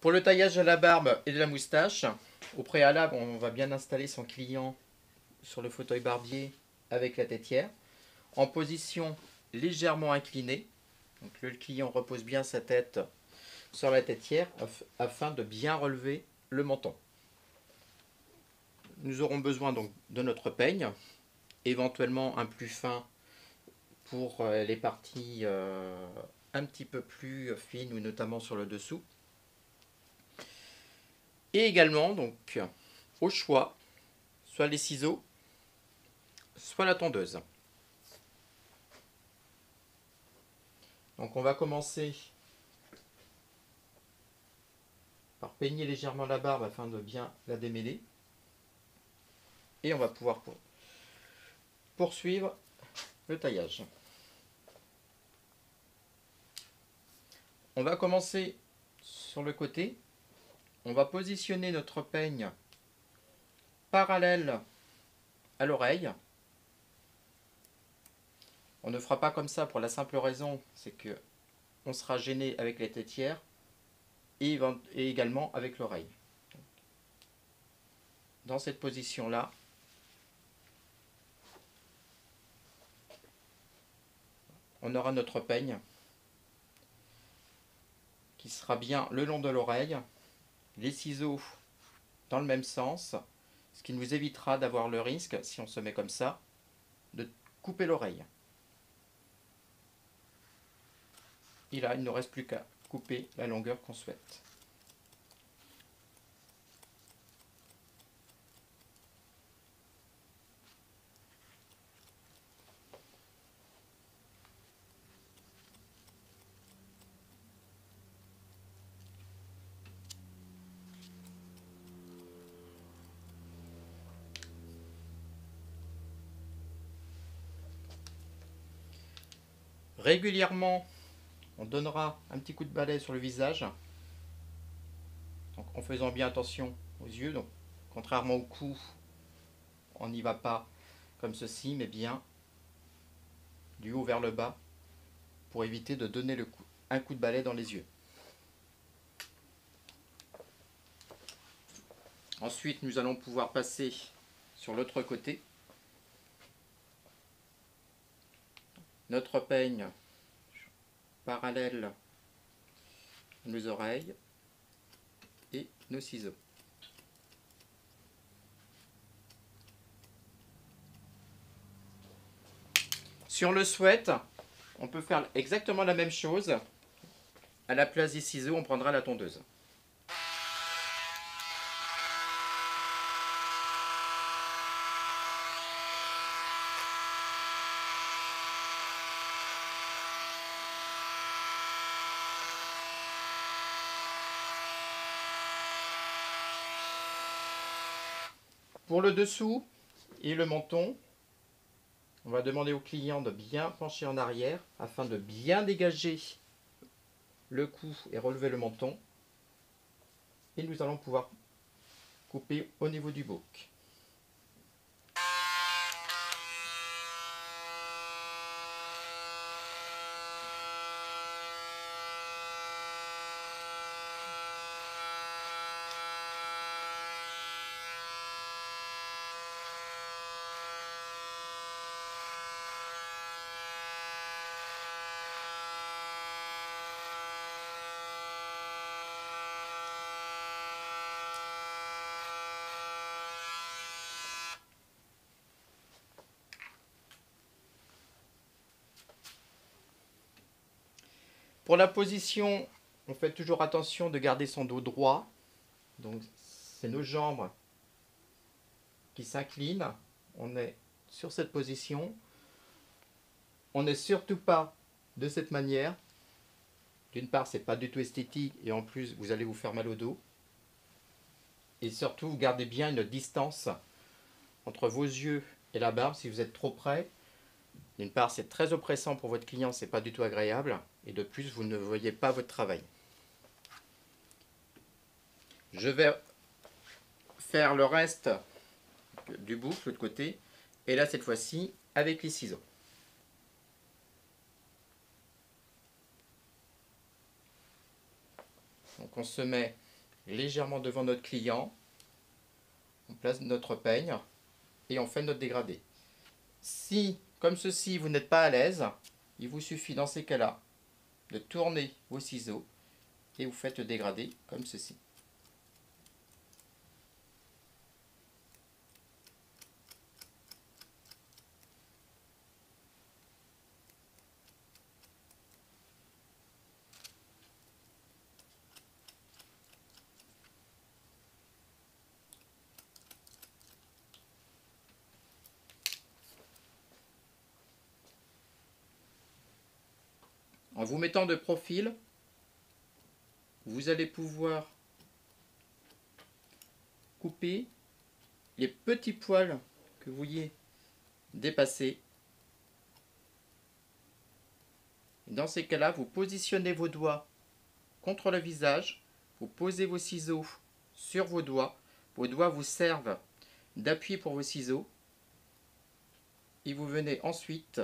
Pour le taillage de la barbe et de la moustache, au préalable, on va bien installer son client sur le fauteuil barbier avec la tétière, en position légèrement inclinée. Donc le client repose bien sa tête sur la tétière afin de bien relever le menton. Nous aurons besoin donc de notre peigne, éventuellement un plus fin pour les parties un petit peu plus fines ou notamment sur le dessous. Et également donc au choix, soit les ciseaux, soit la tondeuse. Donc on va commencer par peigner légèrement la barbe afin de bien la démêler. Et on va pouvoir poursuivre le taillage. On va commencer sur le côté. On va positionner notre peigne parallèle à l'oreille. On ne fera pas comme ça pour la simple raison, c'est que on sera gêné avec les tétières et également avec l'oreille. Dans cette position-là, on aura notre peigne qui sera bien le long de l'oreille, les ciseaux dans le même sens, ce qui nous évitera d'avoir le risque, si on se met comme ça, de couper l'oreille. Et là, il ne reste plus qu'à couper la longueur qu'on souhaite. Régulièrement, on donnera un petit coup de balai sur le visage, donc en faisant bien attention aux yeux. Donc, contrairement au cou, on n'y va pas comme ceci, mais bien du haut vers le bas pour éviter de donner un coup de balai dans les yeux. Ensuite, nous allons pouvoir passer sur l'autre côté. Notre peigne parallèle à nos oreilles et nos ciseaux. Si on le souhaite, on peut faire exactement la même chose. À la place des ciseaux, on prendra la tondeuse. Pour le dessous et le menton, on va demander au client de bien pencher en arrière afin de bien dégager le cou et relever le menton. Et nous allons pouvoir couper au niveau du bouc. Pour la position, on fait toujours attention de garder son dos droit. Donc c'est nos jambes qui s'inclinent. On est sur cette position. On n'est surtout pas de cette manière. D'une part, c'est pas du tout esthétique et en plus, vous allez vous faire mal au dos. Et surtout, vous gardez bien une distance entre vos yeux et la barbe. Si vous êtes trop près, d'une part, c'est très oppressant pour votre client, c'est pas du tout agréable. Et de plus, vous ne voyez pas votre travail. Je vais faire le reste du bouc, l'autre côté. Et là, cette fois-ci, avec les ciseaux. Donc on se met légèrement devant notre client, on place notre peigne et on fait notre dégradé. Si, comme ceci, vous n'êtes pas à l'aise, il vous suffit dans ces cas-là de tourner vos ciseaux et vous faites le dégradé comme ceci. En vous mettant de profil, vous allez pouvoir couper les petits poils que vous voyez dépasser. Dans ces cas-là, vous positionnez vos doigts contre le visage, vous posez vos ciseaux sur vos doigts vous servent d'appui pour vos ciseaux, et vous venez ensuite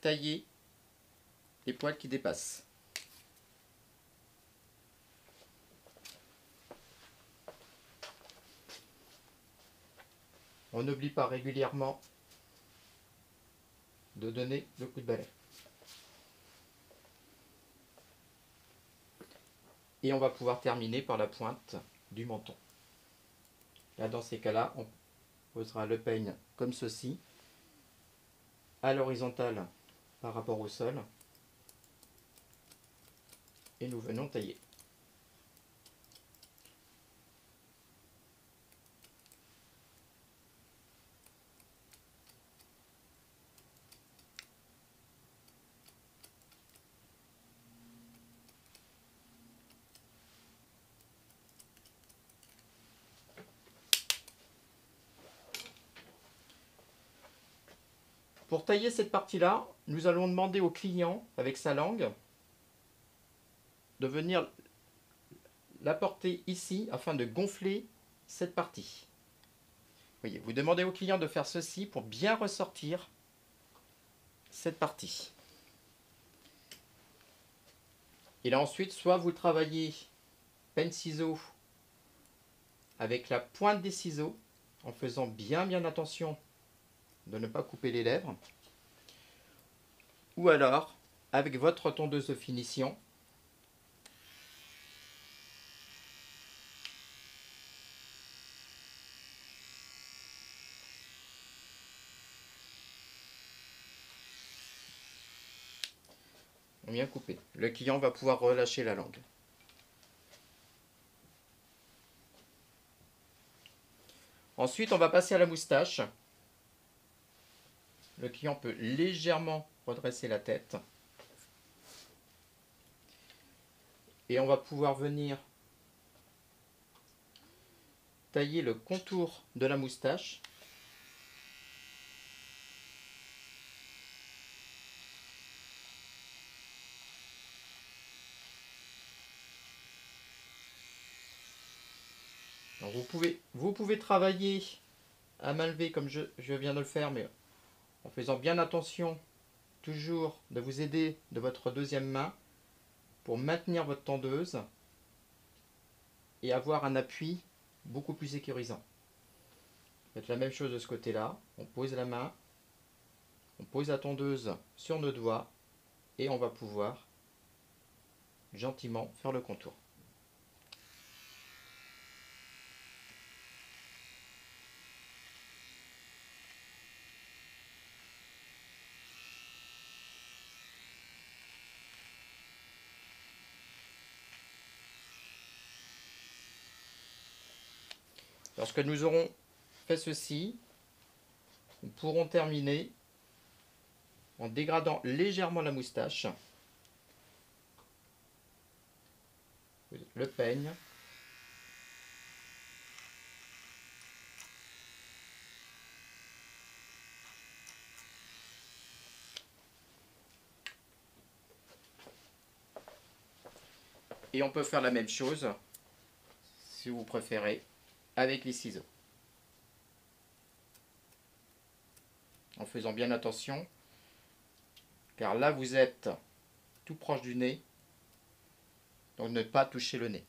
tailler les poils qui dépassent. On n'oublie pas régulièrement de donner le coup de balai. Et on va pouvoir terminer par la pointe du menton. Là, dans ces cas-là, on posera le peigne comme ceci, à l'horizontale par rapport au sol, et nous venons tailler. Pour tailler cette partie-là, nous allons demander au client, avec sa langue, de venir la porter ici afin de gonfler cette partie. Voyez, vous demandez au client de faire ceci pour bien ressortir cette partie. Et là ensuite, soit vous travaillez peigne-ciseaux avec la pointe des ciseaux, en faisant bien attention de ne pas couper les lèvres, ou alors avec votre tondeuse de finition, on vient couper. Le client va pouvoir relâcher la langue. Ensuite, on va passer à la moustache. Le client peut légèrement redresser la tête. Et on va pouvoir venir tailler le contour de la moustache. Donc vous pouvez travailler à main levée comme je viens de le faire, mais en faisant bien attention toujours de vous aider de votre deuxième main pour maintenir votre tondeuse et avoir un appui beaucoup plus sécurisant. Faites la même chose de ce côté-là. On pose la main, on pose la tondeuse sur nos doigts et on va pouvoir gentiment faire le contour. Lorsque nous aurons fait ceci, nous pourrons terminer en dégradant légèrement la moustache, le peigne, et on peut faire la même chose, si vous préférez, avec les ciseaux. En faisant bien attention, car là vous êtes tout proche du nez, Donc ne pas toucher le nez.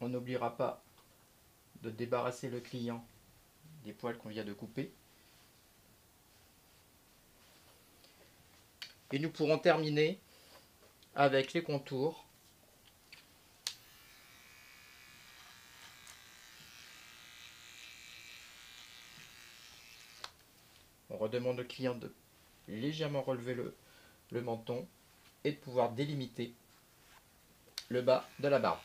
On n'oubliera pas de débarrasser le client des poils qu'on vient de couper. Et nous pourrons terminer avec les contours. On redemande au client de légèrement relever le menton et de pouvoir délimiter le bas de la barbe.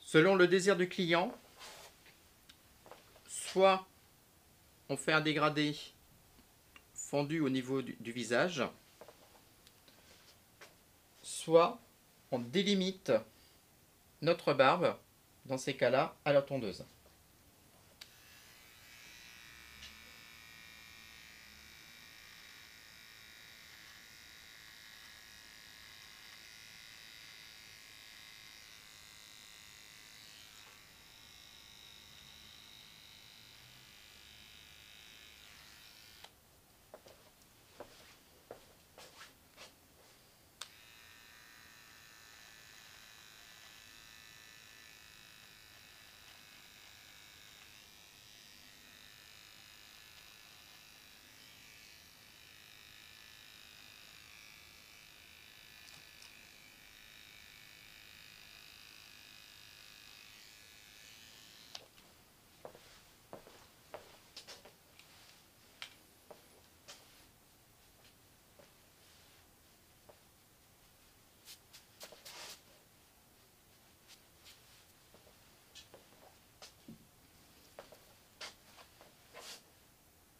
Selon le désir du client, soit on fait un dégradé fondu au niveau du visage, soit on délimite notre barbe, dans ces cas-là, à la tondeuse.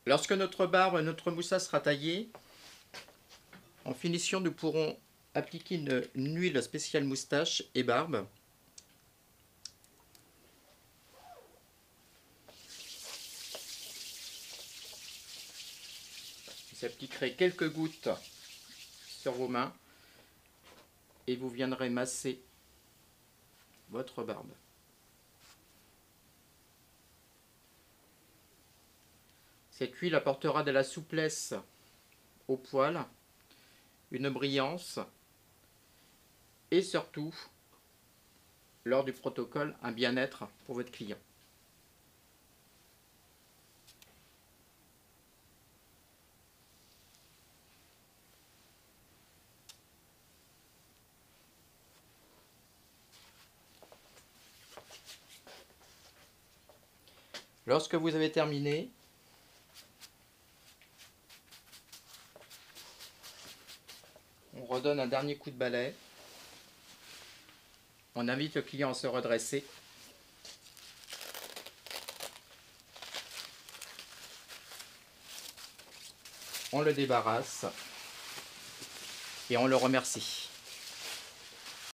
Lorsque notre barbe, notre moustache sera taillée, en finition, nous pourrons appliquer une huile spéciale moustache et barbe. Vous appliquerez quelques gouttes sur vos mains et vous viendrez masser votre barbe. Cette huile apportera de la souplesse au poil, une brillance et surtout, lors du protocole, un bien-être pour votre client. Lorsque vous avez terminé, on redonne un dernier coup de balai. On invite le client à se redresser. On le débarrasse et on le remercie.